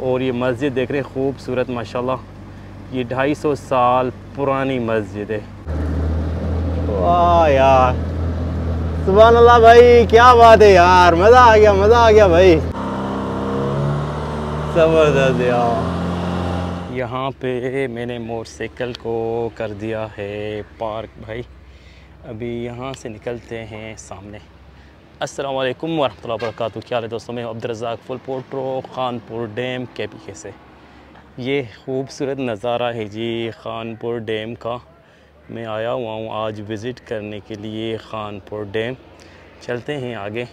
और ये मस्जिद देख रहे हैं खूबसूरत माशाल्लाह, ये 250 साल पुरानी मस्जिद है। वाह यार, सुभान अल्लाह भाई, क्या बात है यार, मज़ा आ गया भाई, ज़बरदस्त यार। यहाँ पे मैंने मोटरसाइकिल को कर दिया है पार्क भाई। अभी यहाँ से निकलते हैं सामने। अस्सलाम वालेकुम वरहमतुल्लाहि वबरकातुहू। क्या हाल है दोस्तों, मैं अब्दुर्रज़ाक फुल पोट्रो खानपुर डैम KPK से। ये खूबसूरत नज़ारा है जी खानपुर डैम का। मैं आया हुआ हूँ आज विज़िट करने के लिए खानपुर डैम। चलते हैं आगे।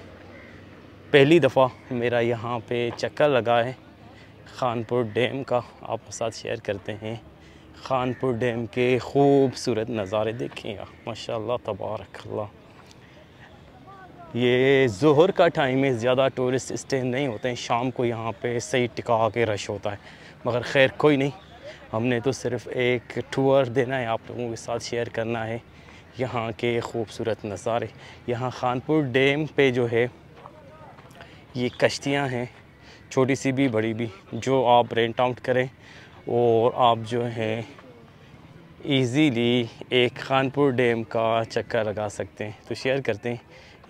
पहली दफ़ा मेरा यहाँ पे चक्कर लगा है खानपुर डैम का, आपके साथ शेयर करते हैं। खानपुर डैम के खूबसूरत नज़ारे देखें यार, माशाल्लाह तबारकल्लाह। ये ज़ोहर का टाइम है, ज़्यादा टूरिस्ट स्टैंड नहीं होते हैं, शाम को यहाँ पे सही टिका के रश होता है। मगर खैर कोई नहीं, हमने तो सिर्फ़ एक टूर देना है, आप लोगों के साथ शेयर करना है यहाँ के खूबसूरत नज़ारे। यहाँ खानपुर डैम पे जो है ये कश्तियाँ हैं, छोटी सी भी बड़ी भी, जो आप रेंट आउट करें और आप जो है इजीली एक खानपुर डैम का चक्कर लगा सकते हैं। तो शेयर करते हैं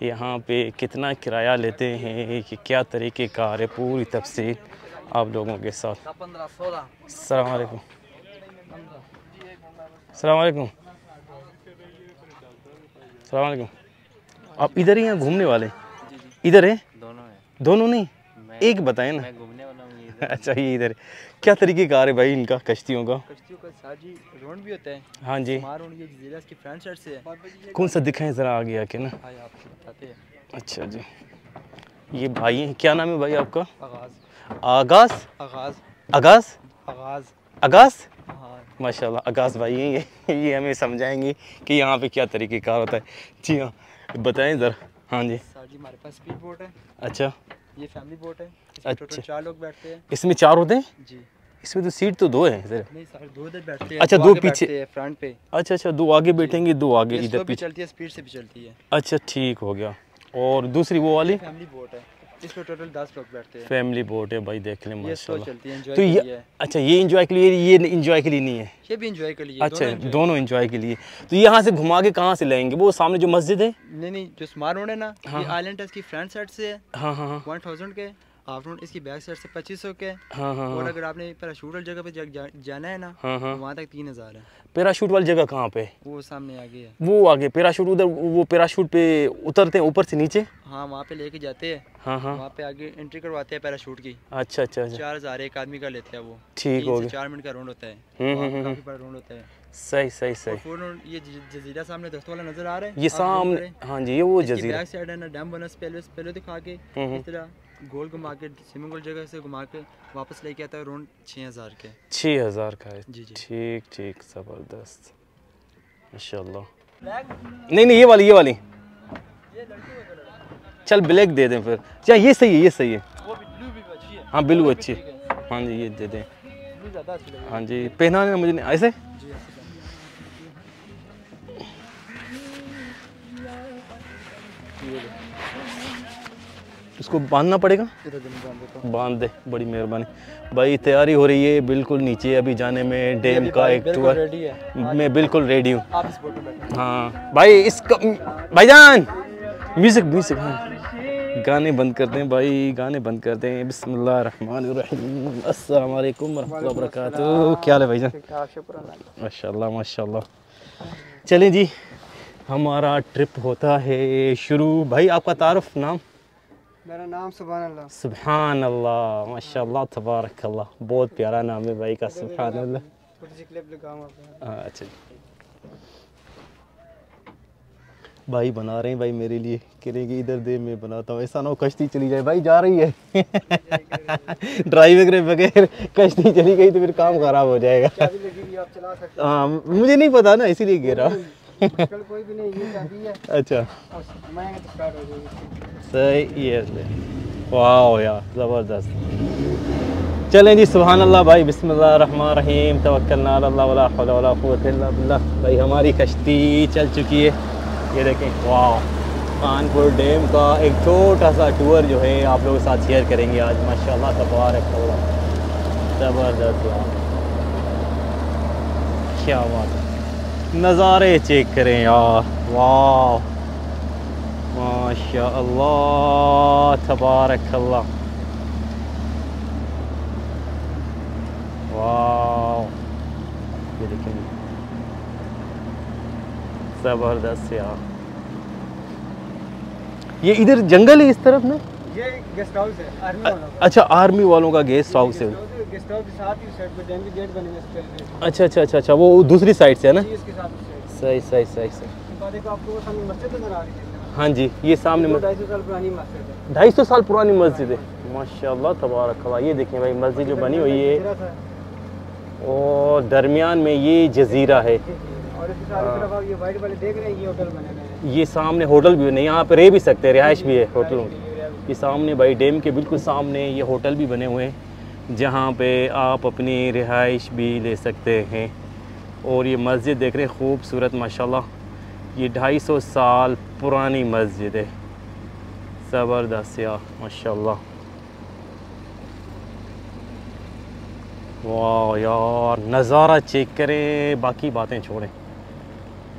यहाँ पे कितना किराया लेते हैं, कि क्या तरीके कार है, पूरी तफसील आप लोगों के साथ। अस्सलाम वालेकुम। अस्सलाम वालेकुम। अस्सलाम वालेकुम। आप इधर ही हैं घूमने वाले? इधर है? दोनों नहीं, एक बताएं ना। अच्छा ये इधर क्या तरीके कार है भाई इनका, कश्तियों का? कश्तियों का साजी रोड भी होता है। हाँ जी। ये जजीरा की फ्रंट साइड से है। कौन सा दिखाएं ज़रा आगे आके ना। आपको बताते हैं। अच्छा जी, ये भाई हैं, क्या नाम है भाई आपका? आगाज़। आगाज़ माशाल्लाह, आगाज़ भाई हैं ये हमें समझाएंगे कि यहाँ पे क्या तरीके कार होता है। जी हाँ बताएं ज़रा। हाँ जी जी, हमारे पास स्पीड बोट है। अच्छा, ये फैमिली बोट है। अच्छा, टोटल 4 लोग बैठते हैं। इसमें 4 होते हैं जी। इसमें तो सीट तो 2 है सर। नहीं सर, 2 इधर बैठते हैं। अच्छा, 2 पीछे फ्रंट पे। अच्छा, 2 आगे बैठेंगे, 2 आगे इधर पीछे चलती है, स्पीड से भी चलती है। अच्छा ठीक हो गया। और दूसरी वो वाली फैमिली बोट है, इसमें टोटल 10 लोग बैठते हैं। फैमिली बोट है भाई, देख लें माशाल्लाह। चलती है, तो ये अच्छा, ये एंजॉय के लिए, ये एंजॉय के लिए नहीं है? ये भी एंजॉय के लिए। अच्छा, दोनों एंजॉय के लिए। तो यहाँ से घुमा के कहाँ से लाएंगे? वो सामने जो मस्जिद है? नहीं, जो स्मार्ट रोड है ना, हाँ, ये आइलैंड इसकी फ्रंट साइड से है। हाँ 1000 के। हाफ रोड इसकी बैक साइड से 2500 के। हाँ। और अगर आपने पैराशूट वाली जगह पे जाना है ना, हाँ। तो वहाँ तक 3000 है। पैराशूट वाली जगह कहाँ पे? वो सामने आगे है। वो आगे पैराशूट, उधर वो पैराशूट पे उतरते हैं ऊपर से नीचे? हाँ, वहाँ पे लेके जाते हैं। हाँ। वहाँ पे आगे एंट्री करवाते हैं पैराशूट की। अच्छा। 4000 एक आदमी का लेते हैं वो। ठीक हो गया। 4 मिनट का राउंड होता है। काफी बड़ा राउंड होता है। सही। ये जजीरा सामने दोस्तों वाला नजर आ रहा है? ये सामने, हाँ जी, ये वो जजीरा। बैक साइड है ना, डैम बना पहले दिखा के इस तरह गोल घुमा के, स्विमिंग पूल जगह से घुमा के वापस लेके आता है। राउंड 6000 के। 6000 का है जी। ठीक, ज़बरदस्त माशाल्लाह। नहीं, ये वाली चल ब्लैक दे दें फिर। क्या ये सही है? वो ब्लू भी अच्छी है। हाँ ब्लू अच्छी है। हाँ जी, ये दे दें। ब्लू ज़्यादा अच्छी लगेगी। हाँ जी, पहनाने मुझे नहीं ऐसे। इसको बांधना पड़ेगा? बांध दे, बड़ी मेहरबानी भाई। तैयारी हो रही है बिल्कुल नीचे अभी जाने में डैम का एक टूर। मैं बिल्कुल रेडी हूँ। हाँ भाई, इसका भाईजान म्यूजिक हाँ। गाने बंद करते हैं भाई, बिस्मिल्लाहिर्रहमानिर्रहीम। अस्सलाम वालेकुम वरहमतुल्लाहि वबरकातुहू। क्या हाल है भाईजान? माशाल्लाह। चलें जी, हमारा ट्रिप होता है शुरू। भाई आपका तारुफ, नाम? मेरा नाम सुभान अल्लाह माशाल्लाह तबारकल्लाह, बहुत प्यारा नाम है भाई का, सुभान अल्लाह। अच्छा भाई बना रहे हैं भाई मेरे लिए, करेंगे इधर दे मैं बनाता हूँ, ऐसा ना हो कश्ती चली जाए। भाई जा रही है ड्राइवर के बगैर कश्ती चली गई तो फिर काम खराब हो जाएगा। हाँ मुझे नहीं पता ना, इसीलिए गिर रहा। कोई भी नहीं, ये चाबी है। अच्छा तो स्टार्ट हो जाएगी। सही है, वाह यार ज़बरदस्त। चलें जी, सुभान अल्लाह भाई, बिस्मिल्लाहिर्रहमानिर्रहीम, तवक्कलना अल्लाह वला हौला वला कुव्वता इल्ला बिल्लाह। भाई हमारी कश्ती चल चुकी है, ये देखें। वाह, कानपुर डैम का एक छोटा सा टूर जो है आप लोगों के साथ शेयर करेंगे आज। माशाल्लाह तबारक अल्लाह, ज़बरदस्त यार, क्या बात है, नज़ारे चेक करें यार, वाह माशा अल्लाह तबारक अल्लाह, वाह ये देखेंगे, ज़बरदस्त यार। ये इधर जंगल है इस तरफ में? ये गेस्ट हाउस है आर्मी वालों का। अच्छा, आर्मी वालों का गेस्ट हाउस है। गेस्ट हाउस के साथ ही साइड पे डैम गेट बने हुए हैं। अच्छा अच्छा अच्छा अच्छा, वो दूसरी साइड से है ना? जी, इसके साथ उस साइड। सही सही सही सही। देखो आपको वो सामने मस्जिद नजर आ रही है। हाँ जी, ये सामने 250 साल पुरानी मस्जिद है। 250 साल पुरानी मस्जिद है, माशाल्लाह तबारक अल्लाह। ये देखें भाई, मस्जिद जो बनी हुई है और दरमियान में ये जजीरा है, और इसके चारों तरफ आप ये वाइट वाले देख रहे हैं, ये होटल बने हुए हैं। ये सामने होटल भी नहीं, यहाँ पे रह भी सकते हैं, रिहाइश भी है होटल। ये सामने भाई डैम के बिल्कुल सामने ये होटल भी बने हुए हैं, जहाँ पे आप अपनी रिहाइश भी ले सकते हैं। और ये मस्जिद देख रहे हैं, खूबसूरत माशाल्लाह, ये 250 साल पुरानी मस्जिद है, ज़बरदस्त यार माशाल्लाह। वाह यार, नज़ारा चेक करें, बाकी बातें छोड़ें,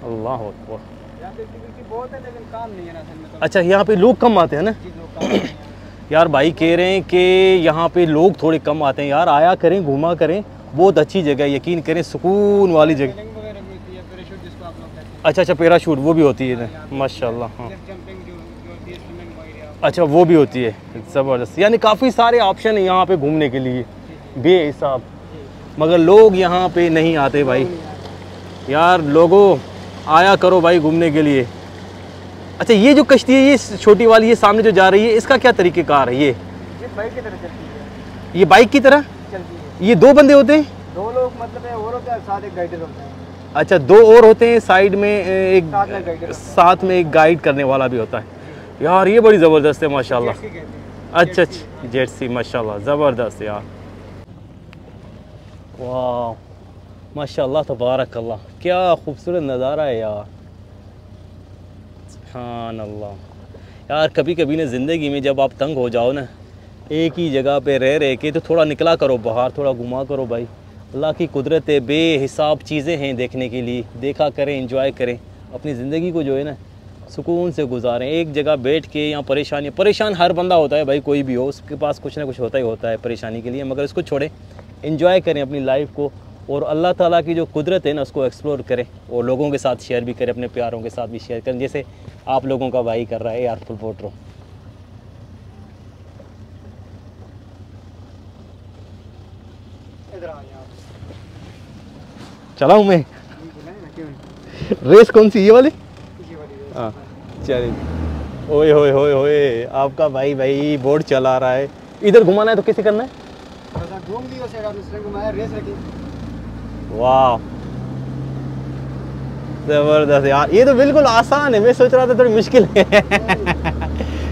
अल्लाह अकबर। यहाँ पे एक्टिविटी बहुत है लेकिन काम नहीं है ना असल में तो। अच्छा, यहाँ पे लोग कम आते हैं ना? जी, लोग काम नहीं है। यार भाई कह रहे हैं कि यहाँ पे लोग थोड़े कम आते हैं यार, आया करें, घूमा करें, बहुत अच्छी जगह है, यकीन करें, सुकून वाली जगह। सेलिंग वगैरह भी होती है, पैराशूट जिसको आप लोग कहते हैं। अच्छा अच्छा, पैराशूट वो भी होती है ना, माशाल्लाह। हाँ क्लिफ जंपिंग जो होती है, स्विमिंग वगैरह। अच्छा, वो भी होती है, ज़बरदस्त। यानी काफ़ी सारे ऑप्शन है यहाँ पे घूमने के लिए बेहिसाब, मगर लोग यहाँ पे नहीं आते भाई। यार लोगों, आया करो भाई घूमने के लिए। अच्छा, ये जो कश्ती है, ये छोटी वाली, ये सामने जो जा रही है, इसका क्या तरीक़ेकार है? ये बाइक की तरह चलती है। ये बाइक की तरह चलती है। ये 2 बंदे होते हैं? 2 लोग मतलब है, और होते हैं, साथ एक गाइडर होता है। अच्छा, 2 और होते हैं, साइड में एक साथ में गाइडर होता है। साथ में एक गाइड करने वाला भी होता है। यार ये बड़ी ज़बरदस्त है माशाल्लाह। जेट सी कहते हैं। अच्छा अच्छा, जेट सी, माशाल्लाह ज़बरदस्त यार, वाह माशाल्लाह तबारक अल्लाह, क्या खूबसूरत नज़ारा है यार, सुभान अल्लाह। यार कभी कभी ना ज़िंदगी में जब आप तंग हो जाओ ना, एक ही जगह पे रह के, तो थोड़ा निकला करो बाहर, थोड़ा घुमा करो भाई। अल्लाह की कुदरत है, बेहिसाब चीज़ें हैं देखने के लिए, देखा करें, एंजॉय करें, अपनी ज़िंदगी को जो है ना सुकून से गुजारें। एक जगह बैठ के यहाँ परेशान हर बंदा होता है भाई, कोई भी हो, उसके पास कुछ ना कुछ होता ही होता है परेशानी के लिए, मगर इसको छोड़ें, एंजॉय करें अपनी लाइफ को, और अल्लाह ताला की जो कुदरत है ना उसको एक्सप्लोर करें, और लोगों के साथ शेयर भी करें, अपने प्यारों के साथ भी शेयर करें, जैसे आप लोगों का भाई कर रहा है यार, फुल पोट्रो। इधर आ जाओ। चलाऊँ मैं? बुलाएं ना, क्यों नहीं? रेस कौन सी, ये वाली? ये वाली है। हाँ चलिए। ओए होए होए होए, आपका भाई बोट चला रहा है। इधर घुमाना है तो कैसे करना है? बस आप घूम ली, उस साइड आपने स्ट्रिंग घुमाया, रेस रखी। वाह ज़बरदस्त यार, ये तो बिल्कुल आसान है, मैं सोच रहा था थोड़ी मुश्किल है।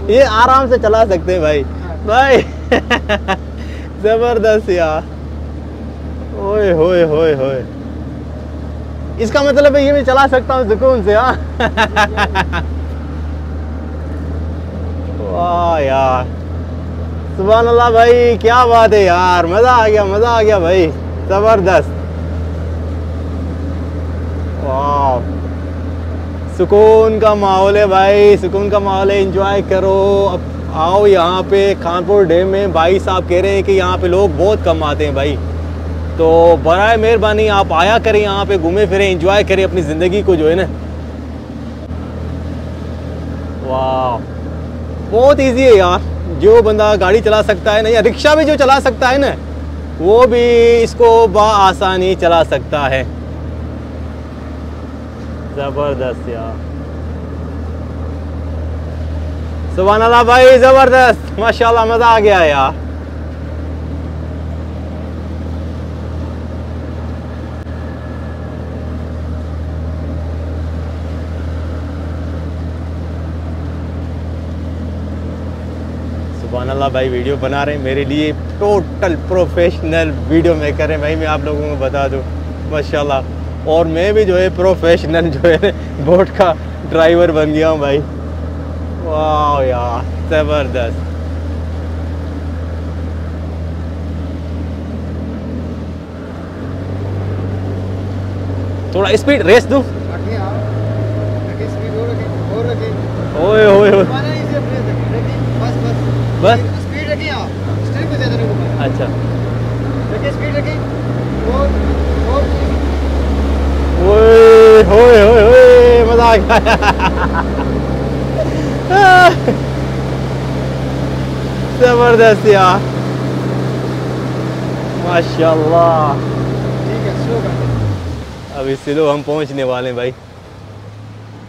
ये आराम से चला सकते हैं भाई भाई। ज़बरदस्त यार, ओए होए होए होए, इसका मतलब है ये मैं चला सकता हूँ सुकून से। हाँ वाह यार, सुभान अल्लाह भाई, क्या बात है यार, मज़ा आ गया भाई, ज़बरदस्त। वाह, सुकून का माहौल है भाई, सुकून का माहौल है, एंजॉय करो। अब आओ यहाँ पे खानपुर डैम में, भाई साहब कह रहे हैं कि यहाँ पे लोग बहुत कम आते हैं भाई, तो बराए मेहरबानी आप आया करें, यहाँ पे घूमे फिरें, एंजॉय करें अपनी ज़िंदगी को जो है ना। वाह, बहुत इजी है यार, जो बंदा गाड़ी चला सकता है ना, या रिक्शा भी जो चला सकता है ना, वो भी इसको बआसानी चला सकता है। ज़बरदस्त यार, सुभान अल्लाह भाई, ज़बरदस्त माशाल्लाह, मज़ा आ गया यार। सुभान अल्लाह भाई, वीडियो बना रहे हैं मेरे लिए, टोटल प्रोफेशनल वीडियो मेकर है भाई, मैं आप लोगों को बता दूं माशाल्लाह। और मैं भी जो है प्रोफेशनल जो है बोट का ड्राइवर बन गया हूँ भाई। वाह यार, ज़बरदस्त। थोड़ा स्पीड रेस दूँ। आगे आओ, आगे स्पीड और रखें। ओए ओए ओए। घुमाना ही सिर्फ रेस रखें, रखें, बस बस? स्पीड रखें आप, स्टीयरिंग को ज़्यादा नहीं घुमाना। अच्छा रखें, स्पीड रखें, और ओए होए होए होए, मजा आ गया। जबरदस्त यार, माशाल्लाह। ठीक है, स्लो कर दो। अभी स्लो हम पहुंचने वाले हैं भाई, अब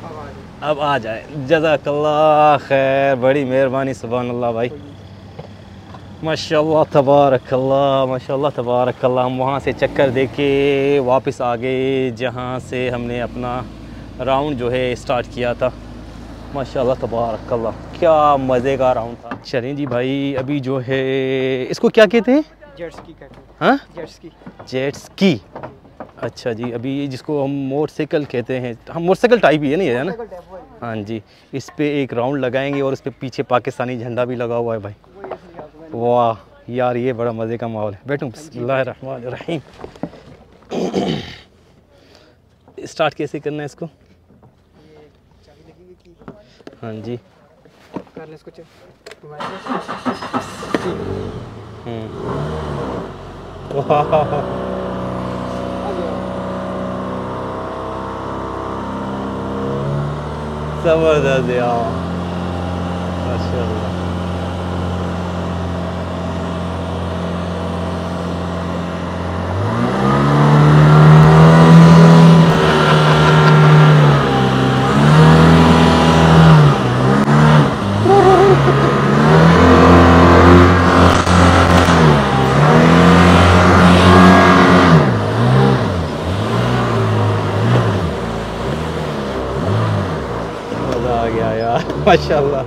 आ जाओ। अब आ जाए। जज़ाकल्लाह खैर, बड़ी मेहरबानी, सुभान अल्लाह भाई, माशाल्लाह तबारकल्लाह, माशाल्लाह तबारकल्लाह। हम वहाँ से चक्कर दे के वापस आ गए जहाँ से हमने अपना राउंड जो है स्टार्ट किया था। माशाल्लाह तबारकल्लाह, क्या मज़े का राउंड था। चलें जी भाई, अभी जो है इसको क्या कहते हैं? जेट स्की कहते हैं। हाँ, जेट स्की। Jet ski. अच्छा जी, अभी जिसको हम मोटरसाइकिल कहते हैं, हम मोटरसाइकिल टाइप ही है नहीं, है ना? हाँ जी, इस पे एक राउंड लगाएंगे और इस पे पीछे पाकिस्तानी झंडा भी लगा हुआ है भाई। वाह यार, ये बड़ा मज़े का माहौल है। बैठूं? बिस्मिल्लाहिर्रहमानिर्रहीम। स्टार्ट कैसे करना है इसको? हाँ जी, कर ले इसको, वाह, ज़बरदस्त यार, माशाल्लाह। मज़ा आ गया यार, माशाल्लाह।